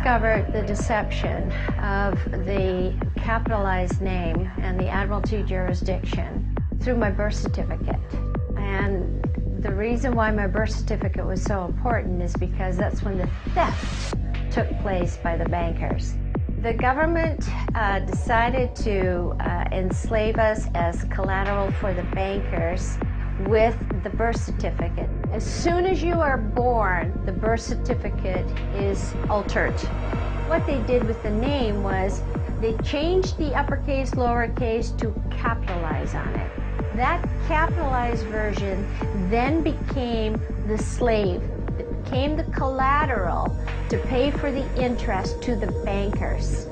discovered the deception of the capitalized name and the admiralty jurisdiction through my birth certificate. And the reason why my birth certificate was so important is because that's when the theft took place by the bankers. The government decided to enslave us as collateral for the bankers with the birth certificate. As soon as you are born, the birth certificate is altered. What they did with the name was they changed the uppercase, lowercase to capitalize on it. That capitalized version then became the slave. It became the collateral to pay for the interest to the bankers.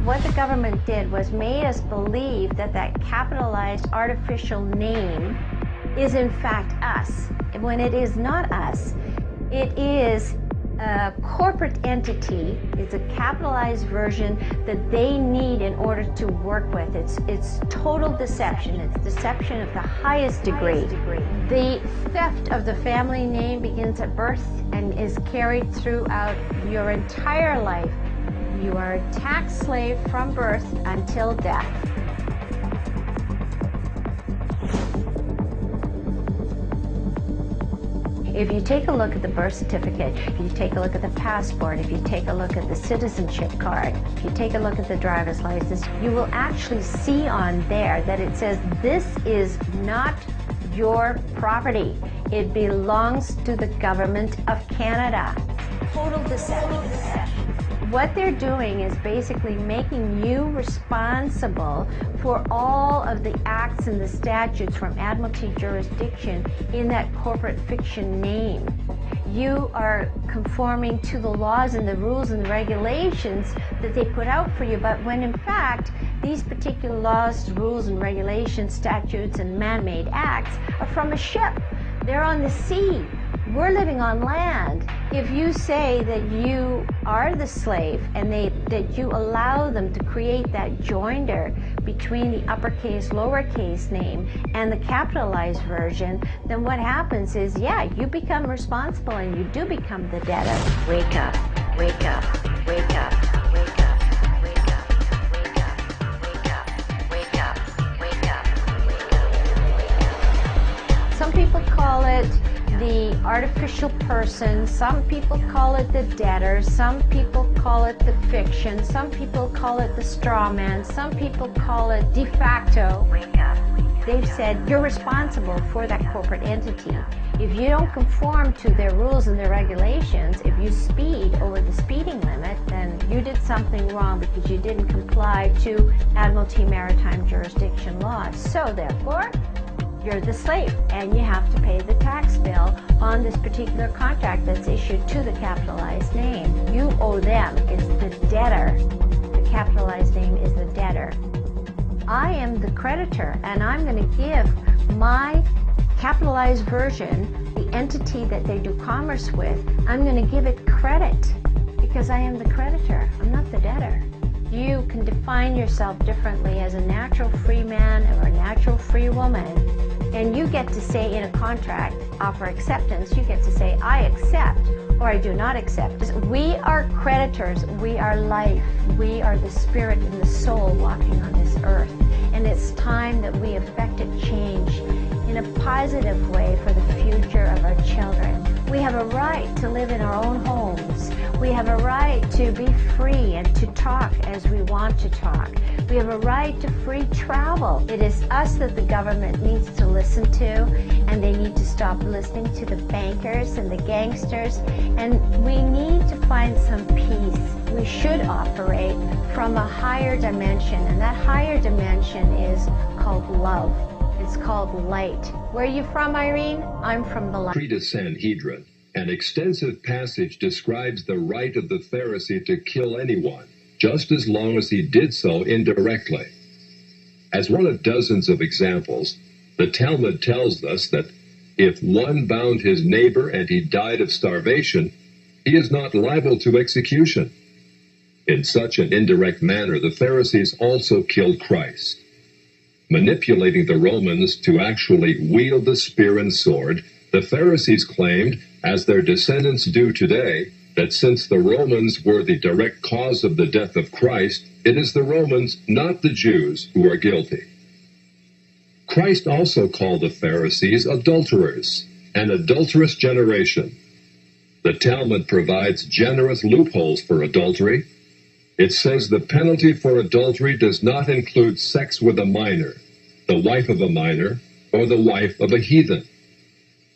What the government did was made us believe that that capitalized artificial name is in fact us, when it is not us. It is a corporate entity. It's a capitalized version that they need in order to work with. It's total deception. It's deception of the highest degree. The theft of the family name begins at birth and is carried throughout your entire life. You are a tax slave from birth until death. If you take a look at the birth certificate, if you take a look at the passport, if you take a look at the citizenship card, if you take a look at the driver's license, you will actually see on there that it says this is not your property. It belongs to the government of Canada. Total deception. What they're doing is basically making you responsible for all of the acts and the statutes from admiralty jurisdiction in that corporate fiction name. You are conforming to the laws and the rules and the regulations that they put out for you, but when in fact these particular laws, rules and regulations, statutes and man-made acts are from a ship. They're on the sea. We're living on land. If you say that you are the slave and that you allow them to create that joinder between the uppercase, lowercase name and the capitalized version, then what happens is, yeah, you become responsible and you do become the debtor. Wake up, wake up, wake up, wake up, wake up, wake up, wake up, wake up, wake up, wake up. Some people call it the artificial person, some people call it the debtor, some people call it the fiction, some people call it the straw man, some people call it de facto. Wake up. They've said you're responsible for that corporate entity. If you don't conform to their rules and their regulations, if you speed over the speeding limit, then you did something wrong because you didn't comply to Admiralty Maritime Jurisdiction laws. So therefore, you're the slave and you have to pay the tax bill on this particular contract that's issued to the capitalized name. You owe them. It's the debtor. The capitalized name is the debtor. I am the creditor and I'm going to give my capitalized version, the entity that they do commerce with, I'm going to give it credit because I am the creditor. I'm not the debtor. You can define yourself differently as a natural free man or a natural free woman. And you get to say in a contract, offer acceptance, you get to say, I accept or I do not accept. We are creditors. We are life. We are the spirit and the soul walking on this earth. And it's time that we effect a change in a positive way for the future of our children. We have a right to live in our own homes. We have a right to be free and to talk as we want to talk. We have a right to free travel. It is us that the government needs to listen to, and they need to stop listening to the bankers and the gangsters, and we need to find some peace. We should operate from a higher dimension, and that higher dimension is called love. It's called light. Where are you from, Irene? I'm from the light. Treatise Sanhedrin, an extensive passage describes the right of the Pharisee to kill anyone, just as long as he did so indirectly. As one of dozens of examples, the Talmud tells us that if one bound his neighbor and he died of starvation, he is not liable to execution. In such an indirect manner, the Pharisees also killed Christ. manipulating the Romans to actually wield the spear and sword, the Pharisees claimed, as their descendants do today, that since the Romans were the direct cause of the death of Christ, it is the Romans, not the Jews, who are guilty. Christ also called the Pharisees adulterers, an adulterous generation. The Talmud provides generous loopholes for adultery. It says the penalty for adultery does not include sex with a minor, the wife of a minor, or the wife of a heathen.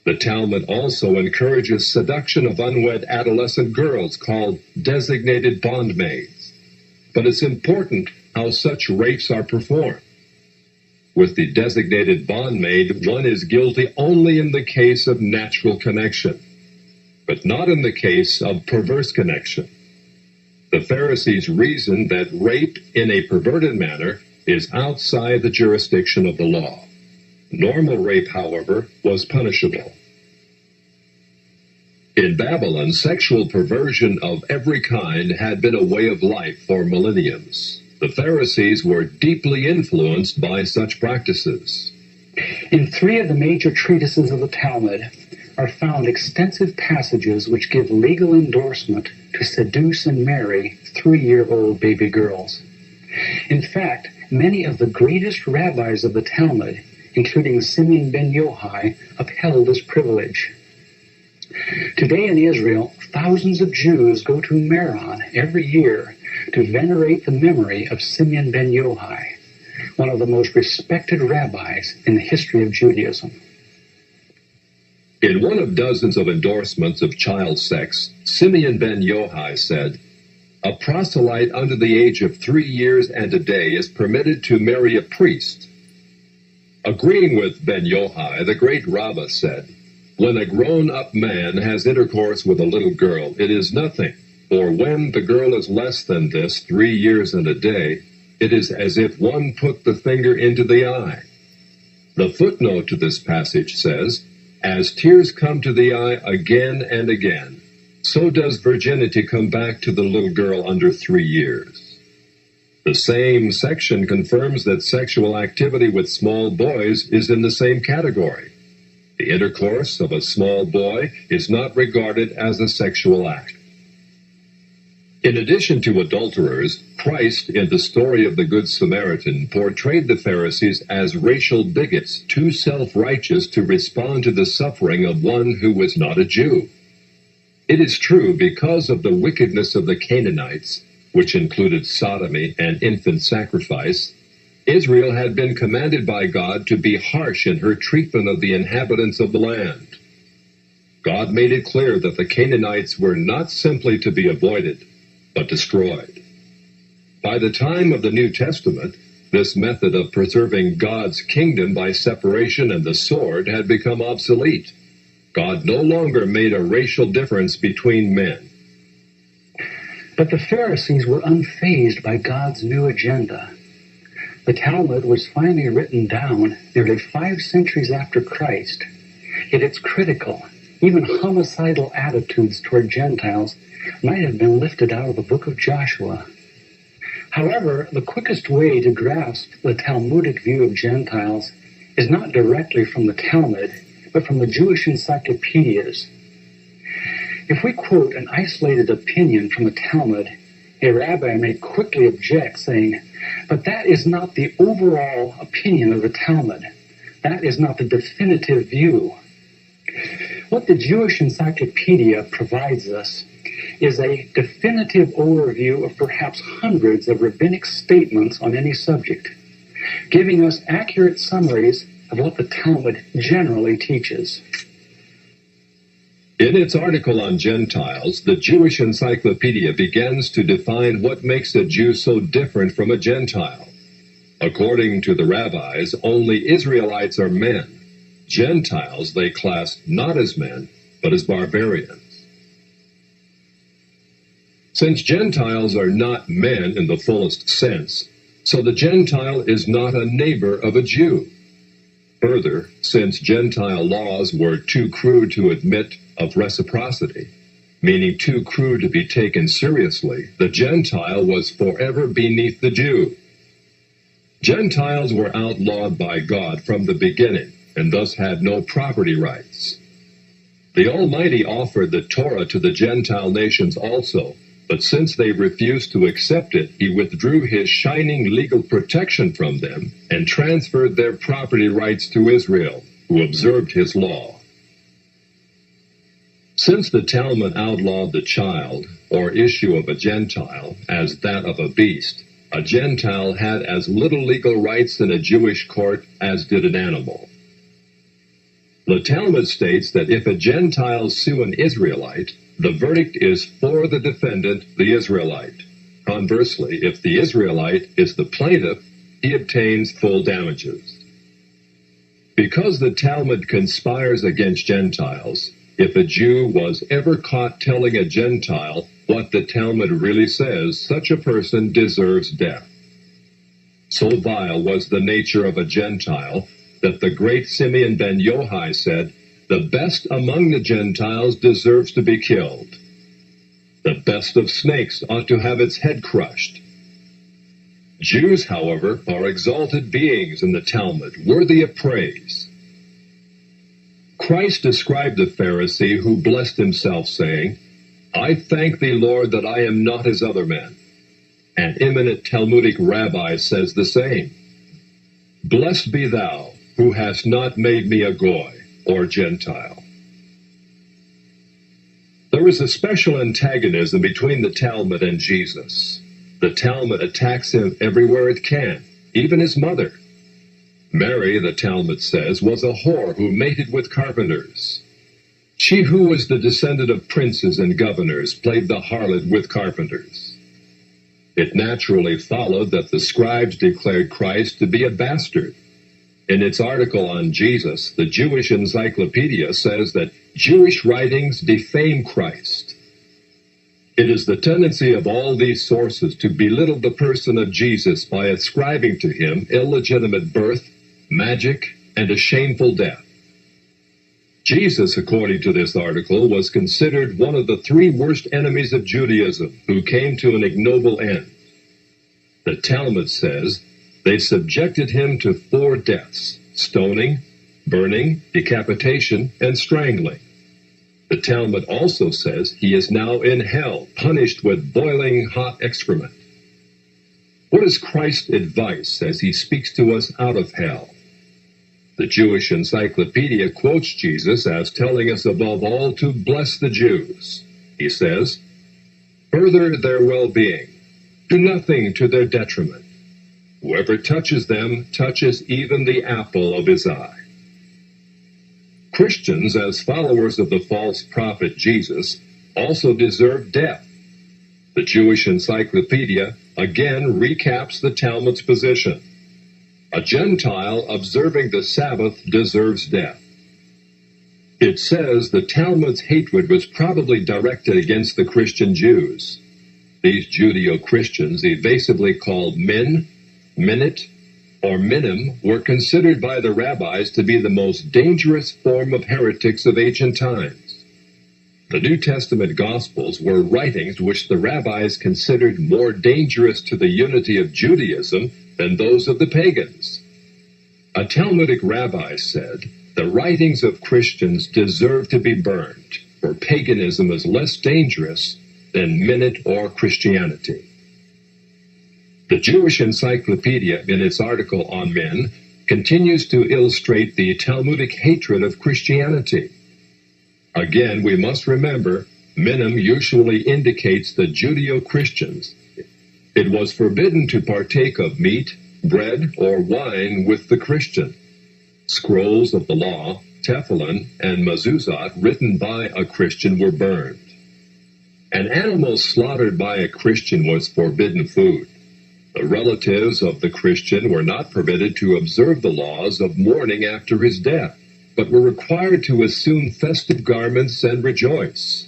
The Talmud also encourages seduction of unwed adolescent girls called designated bondmaids. But it's important how such rapes are performed. With the designated bondmaid, one is guilty only in the case of natural connection, but not in the case of perverse connection. The Pharisees reasoned that rape in a perverted manner is outside the jurisdiction of the law. Normal rape, however, was punishable. In Babylon, sexual perversion of every kind had been a way of life for millenniums. The Pharisees were deeply influenced by such practices. In 3 of the major treatises of the Talmud are found extensive passages which give legal endorsement to seduce and marry 3-year-old baby girls. In fact, many of the greatest rabbis of the Talmud, including Simeon ben Yochai, upheld this privilege. Today in Israel, thousands of Jews go to Meron every year to venerate the memory of Simeon ben Yochai, one of the most respected rabbis in the history of Judaism. In one of dozens of endorsements of child sex, Simeon ben Yochai said, "A proselyte under the age of 3 years and a day is permitted to marry a priest." Agreeing with ben Yochai, the great Rabbah said, "When a grown-up man has intercourse with a little girl, it is nothing, or when the girl is less than this, 3 years and a day, it is as if one put the finger into the eye." The footnote to this passage says, "As tears come to the eye again and again, so does virginity come back to the little girl under 3 years." The same section confirms that sexual activity with small boys is in the same category. The intercourse of a small boy is not regarded as a sexual act. In addition to adulterers, Christ, in the story of the Good Samaritan, portrayed the Pharisees as racial bigots, too self-righteous to respond to the suffering of one who was not a Jew. It is true, because of the wickedness of the Canaanites, which included sodomy and infant sacrifice, Israel had been commanded by God to be harsh in her treatment of the inhabitants of the land. God made it clear that the Canaanites were not simply to be avoided, but destroyed. By the time of the New Testament, this method of preserving God's kingdom by separation and the sword had become obsolete. God no longer made a racial difference between men. But the Pharisees were unfazed by God's new agenda. The Talmud was finally written down nearly 5 centuries after Christ, yet its critical, even homicidal attitudes toward Gentiles might have been lifted out of the book of Joshua. However, the quickest way to grasp the Talmudic view of Gentiles is not directly from the Talmud, but from the Jewish encyclopedias. If we quote an isolated opinion from the Talmud, a rabbi may quickly object, saying, "But that is not the overall opinion of the Talmud. That is not the definitive view." What the Jewish Encyclopedia provides us is a definitive overview of perhaps hundreds of rabbinic statements on any subject, giving us accurate summaries of what the Talmud generally teaches. In its article on Gentiles, the Jewish Encyclopedia begins to define what makes a Jew so different from a Gentile. According to the rabbis, only Israelites are men. Gentiles they class not as men, but as barbarians. Since Gentiles are not men in the fullest sense, so the Gentile is not a neighbor of a Jew. Further, since Gentile laws were too crude to admit of reciprocity, meaning too crude to be taken seriously, the Gentile was forever beneath the Jew. Gentiles were outlawed by God from the beginning, and thus had no property rights. The Almighty offered the Torah to the Gentile nations also, but since they refused to accept it, he withdrew his shining legal protection from them and transferred their property rights to Israel, who observed his law. Since the Talmud outlawed the child, or issue of a Gentile, as that of a beast, a Gentile had as little legal rights in a Jewish court as did an animal. The Talmud states that if a Gentile sue an Israelite, the verdict is for the defendant, the Israelite. Conversely, if the Israelite is the plaintiff, he obtains full damages. Because the Talmud conspires against Gentiles, if a Jew was ever caught telling a Gentile what the Talmud really says, such a person deserves death. So vile was the nature of a Gentile that the great Simeon ben Yohai said, "The best among the Gentiles deserves to be killed. The best of snakes ought to have its head crushed." Jews, however, are exalted beings in the Talmud, worthy of praise. Christ described the Pharisee who blessed himself, saying, "I thank thee, Lord, that I am not as other men." An eminent Talmudic rabbi says the same. "Blessed be thou, who hast not made me a Goy, or Gentile." There is a special antagonism between the Talmud and Jesus. The Talmud attacks him everywhere it can, even his mother. Mary, the Talmud says, was a whore who mated with carpenters. She who was the descendant of princes and governors played the harlot with carpenters. It naturally followed that the scribes declared Christ to be a bastard. In its article on Jesus, the Jewish Encyclopedia says that Jewish writings defame Christ. It is the tendency of all these sources to belittle the person of Jesus by ascribing to him illegitimate birth, magic, and a shameful death. Jesus, according to this article, was considered one of the three worst enemies of Judaism who came to an ignoble end. The Talmud says, they subjected him to 4 deaths: stoning, burning, decapitation, and strangling. The Talmud also says he is now in hell, punished with boiling hot excrement. What is Christ's advice as he speaks to us out of hell? The Jewish Encyclopedia quotes Jesus as telling us above all to bless the Jews. He says, "Further their well-being, do nothing to their detriment. Whoever touches them touches even the apple of his eye." Christians, as followers of the false prophet Jesus, also deserve death. The Jewish Encyclopedia again recaps the Talmud's position. A Gentile observing the Sabbath deserves death. It says the Talmud's hatred was probably directed against the Christian Jews. These Judeo-Christians, evasively called min, minute, or minim, were considered by the rabbis to be the most dangerous form of heretics of ancient times. The New Testament Gospels were writings which the rabbis considered more dangerous to the unity of Judaism than those of the pagans. A Talmudic rabbi said, "The writings of Christians deserve to be burned, for paganism is less dangerous than minute or Christianity." The Jewish Encyclopedia, in its article on men, continues to illustrate the Talmudic hatred of Christianity. Again, we must remember, minim usually indicates the Judeo-Christians. It was forbidden to partake of meat, bread, or wine with the Christian. Scrolls of the law, Tefillin, and Mezuzot written by a Christian were burned. An animal slaughtered by a Christian was forbidden food. The relatives of the Christian were not permitted to observe the laws of mourning after his death, but were required to assume festive garments and rejoice.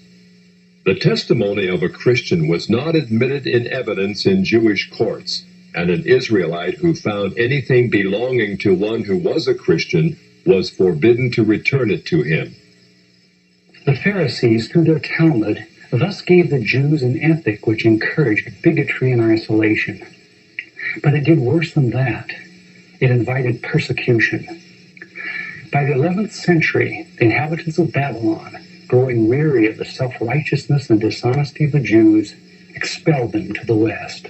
The testimony of a Christian was not admitted in evidence in Jewish courts, and an Israelite who found anything belonging to one who was a Christian was forbidden to return it to him. The Pharisees, through their Talmud, thus gave the Jews an ethic which encouraged bigotry and isolation. But it did worse than that. It invited persecution. By the 11th century, the inhabitants of Babylon, growing weary of the self-righteousness and dishonesty of the Jews, expelled them to the west.